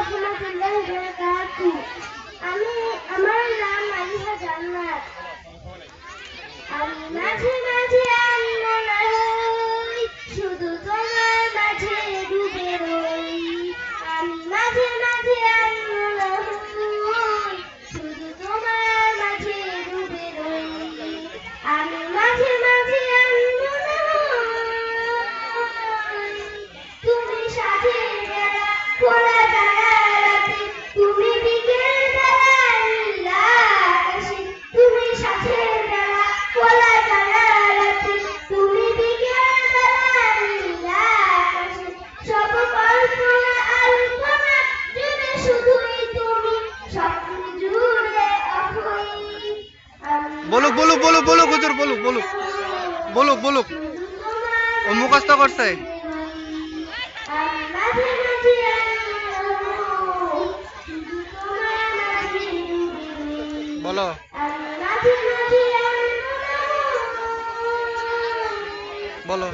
রাহমাতুল্লাহি ওয়া বারাকাতুহু। আমার নাম আলিহা জান্নাত। আমি মাঝে মাঝে আনমনা হই, শুধু তোমার মাঝে ডুবে রই। আমি মাঝে মাঝে আনমনা হই, শুধু তোমার মাঝে ডুবে রই। আমি মাঝে মাঝে আনমনা হই, তুমি সাথের বেলা খোলা জানালাতে, তুমি বিকেল বেলা নীলা আকাশে। তুমি সাথের বেলা খোলা জানালাতে, তুমি বিকেল বেলা নীলা আকাশে। সব কল্পনা আলপনা জুড়ে শুধুই তুমি, স্বপ্ন জুড়ে অথই। বলুক বলুক বলুক বলুক হুজুর বলুক বলুক বলুক বলুক ও মুখস্থ করছে। বলো বলো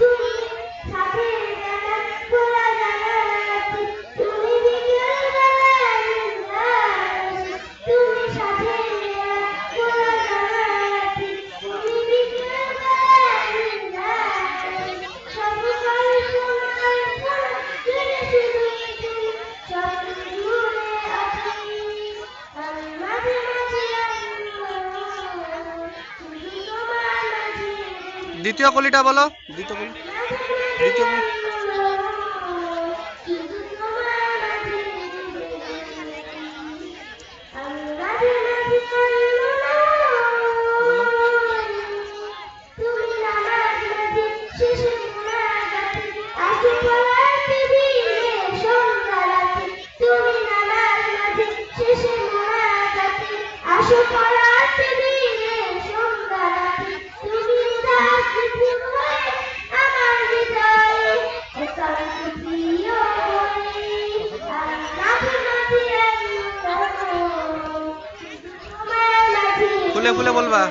দ্বিতীয় কলিটা বলো। দ্বিতীয় কলি দ্বিতীয় কলি ফুলে ফুলে বলবা।